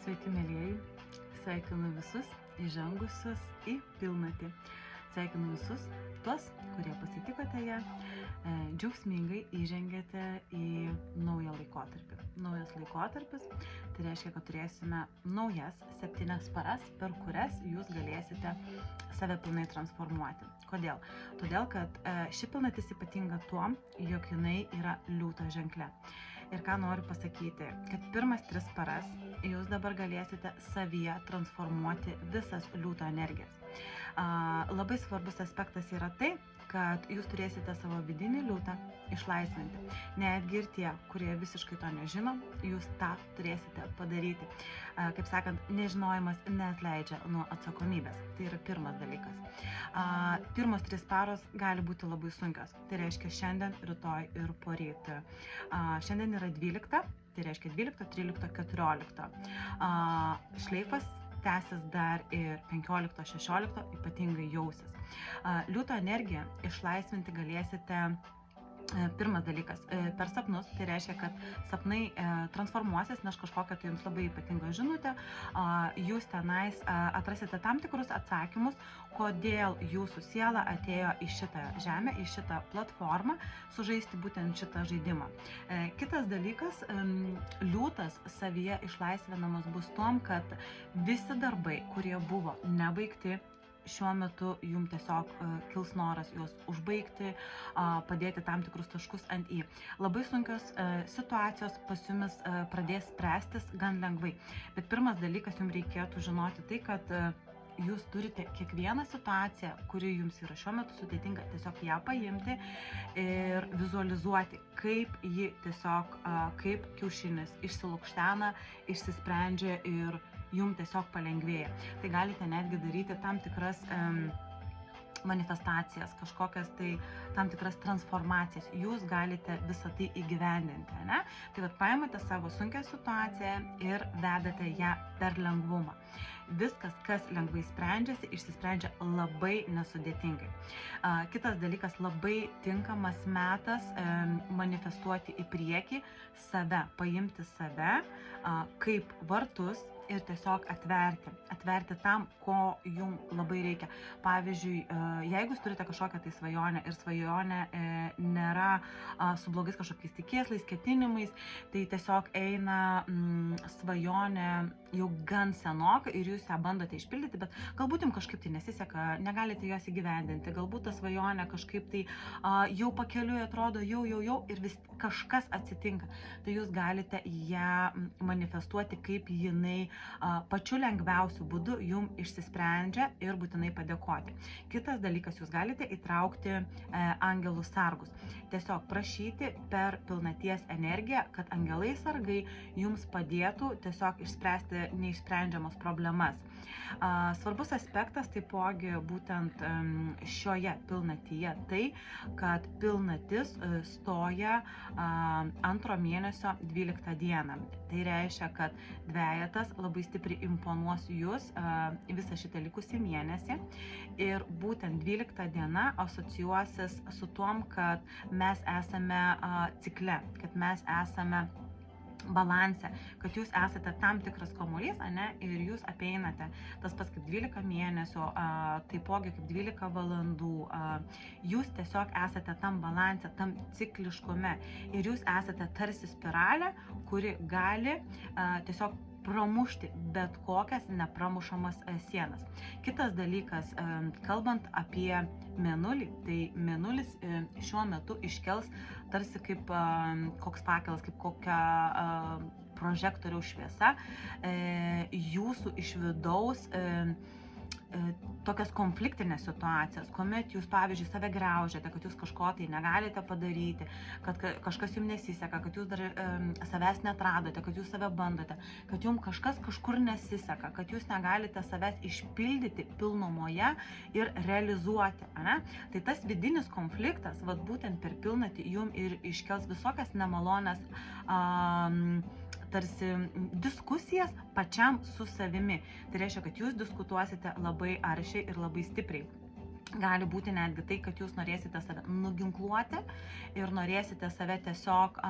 Sveiki, mėlyjeji, sveikinu visus įžengusius į pilnatį. Sveikinu visus tuos, kurie pasitikote ją, džiaugsmingai įžengėte į naują laikotarpį. Naujas laikotarpis, tai reiškia, kad turėsime naujas 7 paras, per kurias jūs galėsite save pilnai transformuoti. Kodėl? Todėl, kad ši pilnatis ypatinga tuo, jog jinai yra liūto ženkle. Ir ką noriu pasakyti, kad pirmas 3 paras jūs dabar galėsite savyje transformuoti visas liūto energijas. Labai svarbus aspektas yra tai, kad jūs turėsite savo vidinį liūtą išlaisvinti. Netgi ir tie, kurie visiškai to nežino, jūs tą turėsite padaryti. Kaip sakant, nežinojimas neatleidžia nuo atsakomybės. Tai yra pirmas dalykas. Pirmos 3 paros gali būti labai sunkios. Tai reiškia šiandien, rytoj ir poryt. Šiandien yra 12, tai reiškia 12, 13, 14. Šleifas tęsis dar ir 15, 16, ypatingai jausis. Liūto energiją išlaisvinti galėsite. Pirmas dalykas, per sapnus, tai reiškia, kad sapnai transformuosis, nes kažkokią tai jums labai ypatingą žinutę, jūs tenais atrasite tam tikrus atsakymus, kodėl jūsų siela atėjo į šitą žemę, į šitą platformą, sužaisti būtent šitą žaidimą. Kitas dalykas, liūtas savyje išlaisvinamas bus tom, kad visi darbai, kurie buvo nebaigti, šiuo metu jums tiesiog kils noras juos užbaigti, padėti tam tikrus taškus ant į. Labai sunkios situacijos pas jumis pradės spręstis gan lengvai. Bet pirmas dalykas, jums reikėtų žinoti tai, kad jūs turite kiekvieną situaciją, kuri jums yra šiuo metu sudėtinga, tiesiog ją paimti ir vizualizuoti, kaip ji tiesiog, kaip kiaušinis išsilukštena, išsisprendžia ir jums tiesiog palengvėja. Tai galite netgi daryti tam tikras manifestacijas, kažkokias tai tam tikras transformacijas. Jūs galite visą tai įgyvendinti, ne? Tai vat paimate savo sunkią situaciją ir vedate ją per lengvumą. Viskas, kas lengvai sprendžiasi, išsisprendžia labai nesudėtingai. Kitas dalykas, labai tinkamas metas manifestuoti į priekį save, paimti save kaip vartus ir tiesiog atverti tam, ko jums labai reikia. Pavyzdžiui, jeigu jūs turite kažkokią tai svajonę ir svajonė nėra su blogais kažkokiais tikėslais, ketinimais, tai tiesiog eina svajonė jau gan senokai ir jūs ją bandote išpildyti, bet galbūt jums kažkaip tai nesiseka, negalite jos įgyvendinti, galbūt ta svajonė kažkaip tai jau pakeliui atrodo jau ir vis kažkas atsitinka. Tai jūs galite ją manifestuoti, kaip jinai pačiu lengviausiu būdu jums išsisprendžia ir būtinai padėkoti. Kitas dalykas, jūs galite įtraukti angelų sargus. Tiesiog prašyti per pilnaties energiją, kad angelai sargai jums padėtų tiesiog išspręsti neišsprendžiamas problemas. Svarbus aspektas taipogi būtent šioje pilnatyje tai, kad pilnatis stoja 2 mėnesio 12 dieną. Tai reiškia, kad dvejetas labai stipriai imponuos jūs visą šitą likusį mėnesį ir būtent 12 diena asocijuosis su tuom, kad mes esame cikle, kad mes esame balanse, kad jūs esate tam tikras kamuolys, ir jūs apeinate tas pats kaip 12 mėnesių, taipogi kaip 12 valandų. Jūs tiesiog esate tam balanse, tam cikliškume ir jūs esate tarsi spiralė, kuri gali tiesiog pramušti bet kokias nepramušamas sienas. Kitas dalykas, kalbant apie mėnulį, tai mėnulis šiuo metu iškels tarsi kaip koks pakelas, kaip kokia prožektoriaus šviesa, jūsų iš vidaus tokias konfliktinės situacijas, kuomet jūs, pavyzdžiui, save griaužiate, kad jūs kažko tai negalite padaryti, kad kažkas jums nesiseka, kad jūs dar savęs neatradote, kad jūs save bandote, kad jums kažkas kažkur nesiseka, kad jūs negalite savęs išpildyti pilnumoje ir realizuoti. Tai tas vidinis konfliktas, vat būtent per pilnatį jums ir iškels visokias nemalonės tarsi diskusijas pačiam su savimi. Tai reiškia, kad jūs diskutuosite labai aršiai ir labai stipriai. Gali būti netgi tai, kad jūs norėsite save nuginkluoti ir norėsite save tiesiog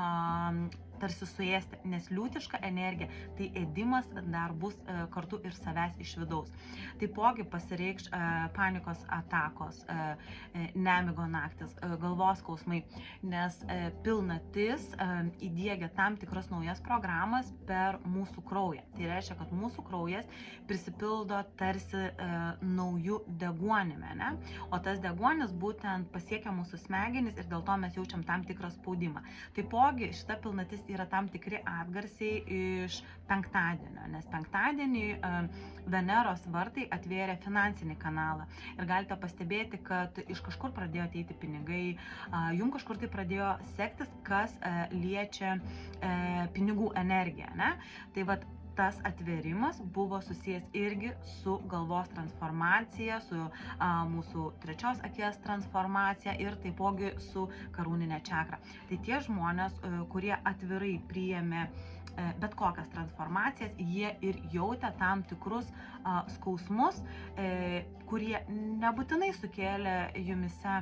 tarsi suėsti, nes liūtiška energija, tai ėdimas dar bus kartu ir savęs iš vidaus. Taipogi pasireikš panikos atakos, nemigo naktis, galvos skausmai, nes pilnatis įdiegia tam tikras naujas programas per mūsų kraują. Tai reiškia, kad mūsų kraujas prisipildo tarsi naujų deguonimi, ne? O tas deguonis būtent pasiekia mūsų smegenis ir dėl to mes jaučiam tam tikrą spaudimą. Taipogi šita pilnatis yra tam tikri atgarsiai iš penktadienio, nes penktadienį Veneros vartai atvėrė finansinį kanalą ir galite pastebėti, kad iš kažkur pradėjo ateiti pinigai, jums kažkur tai pradėjo sektis, kas liečia pinigų energiją, ne? Tai vat tas atvėrimas buvo susijęs irgi su galvos transformacija, su mūsų trečios akies transformacija ir taipogi su karūninė čakra. Tai tie žmonės, kurie atvirai priėmė bet kokias transformacijas, jie ir jautė tam tikrus skausmus, kurie nebūtinai sukėlė jumise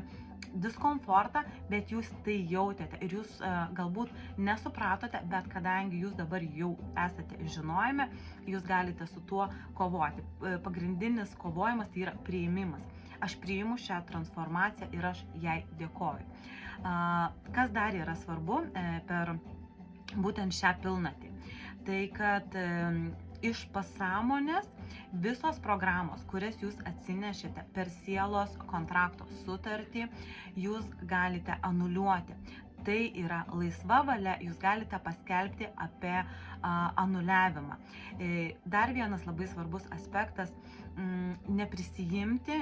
diskomfortą, bet jūs tai jautėte ir jūs galbūt nesupratote, bet kadangi jūs dabar jau esate žinojime, jūs galite su tuo kovoti. Pagrindinis kovojimas tai yra priėmimas. Aš priimu šią transformaciją ir aš jai dėkoju. Kas dar yra svarbu per būtent šią pilnatį? Tai kad iš pasąmonės visos programos, kurias jūs atsinešite per sielos kontrakto sutartį, jūs galite anuliuoti. Tai yra laisva valia, jūs galite paskelbti apie anuliavimą. Dar vienas labai svarbus aspektas - neprisijimti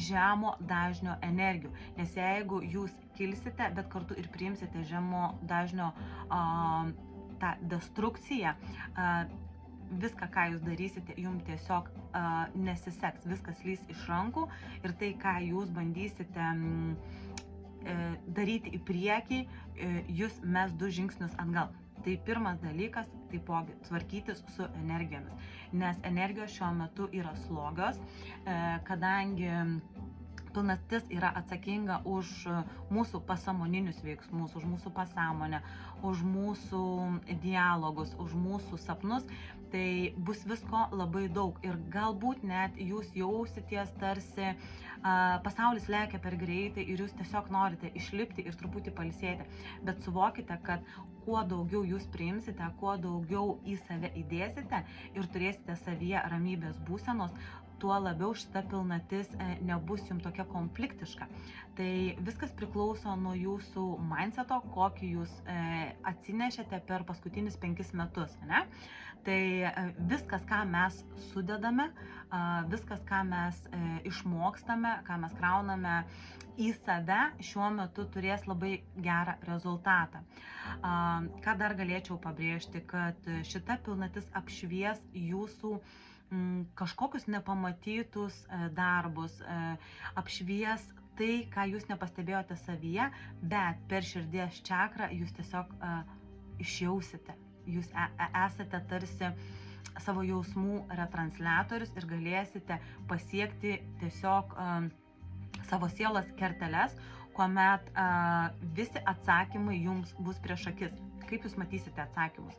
žemo dažnio energijų. Nes jeigu jūs kilsite, bet kartu ir priimsite žemo dažnio tą destrukciją, viską, ką jūs darysite, jums tiesiog nesiseks, viskas lys iš rankų ir tai, ką jūs bandysite daryti į priekį, jūs mes 2 žingsnius atgal. Tai pirmas dalykas, taipogi, tvarkytis su energijomis, nes energijos šiuo metu yra slogios, kadangi pilnatis yra atsakinga už mūsų pasąmoninius veiksmus, už mūsų pasąmonę, už mūsų dialogus, už mūsų sapnus, tai bus visko labai daug ir galbūt net jūs jausitės tarsi pasaulis lekia per greitai ir jūs tiesiog norite išlipti ir truputį pailsėti, bet suvokite, kad kuo daugiau jūs priimsite, kuo daugiau į save įdėsite ir turėsite savyje ramybės būsenos, tuo labiau šita pilnatis nebus jums tokia konfliktiška. Tai viskas priklauso nuo jūsų mindseto, kokį jūs atsinešėte per paskutinius 5 metus, ne? Tai viskas, ką mes sudedame, viskas, ką mes išmokstame, ką mes krauname į save, šiuo metu turės labai gerą rezultatą. Ką dar galėčiau pabrėžti, kad šita pilnatis apšvies jūsų kažkokius nepamatytus darbus, apšvies tai, ką jūs nepastebėjote savyje, bet per širdies čakrą jūs tiesiog išjausite. Jūs esate tarsi savo jausmų retransliatorius ir galėsite pasiekti tiesiog savo sielos kerteles, kuomet visi atsakymai jums bus prieš akis. Kaip jūs matysite atsakymus?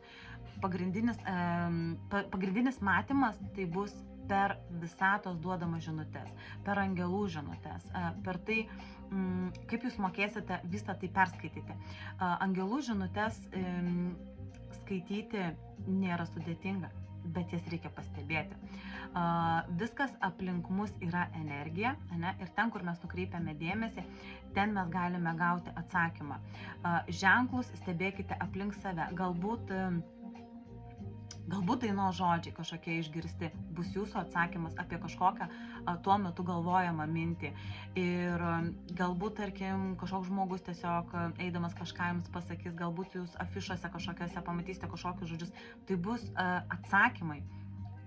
Pagrindinis matymas tai bus per visatos duodamas žinutes, per angelų žinutes, per tai, kaip jūs mokėsite visą tai perskaityti. Angelų žinutes skaityti nėra sudėtinga, bet jas reikia pastebėti. Viskas aplink mus yra energija, ne? Ir ten, kur mes nukreipiame dėmesį, ten mes galime gauti atsakymą. Ženklus stebėkite aplink save. Galbūt dainos žodžiai kažkokie išgirsti, bus jūsų atsakymas apie kažkokią tuo metu galvojamą mintį. Ir galbūt, tarkim, kažkoks žmogus tiesiog eidamas kažką jums pasakys, galbūt jūs afišuose kažkokiuose pamatysite kažkokius žodžius. Tai bus atsakymai.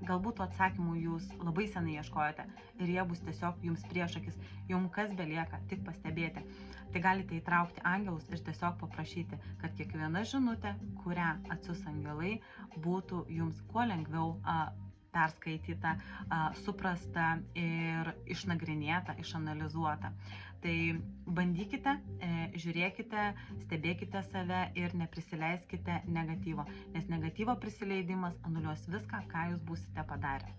Galbūt tų atsakymų jūs labai senai ieškojate ir jie bus tiesiog jums priešakis. Jums kas belieka, tik pastebėti. Tai galite įtraukti angelus ir tiesiog paprašyti, kad kiekviena žinutė, kurią atsiųs angelai, būtų jums kuo lengviau perskaityta, suprasta ir išnagrinėta, išanalizuota. Tai bandykite, žiūrėkite, stebėkite save ir neprisileiskite negatyvo, nes negatyvo prisileidimas anuliuos viską, ką jūs būsite padarę.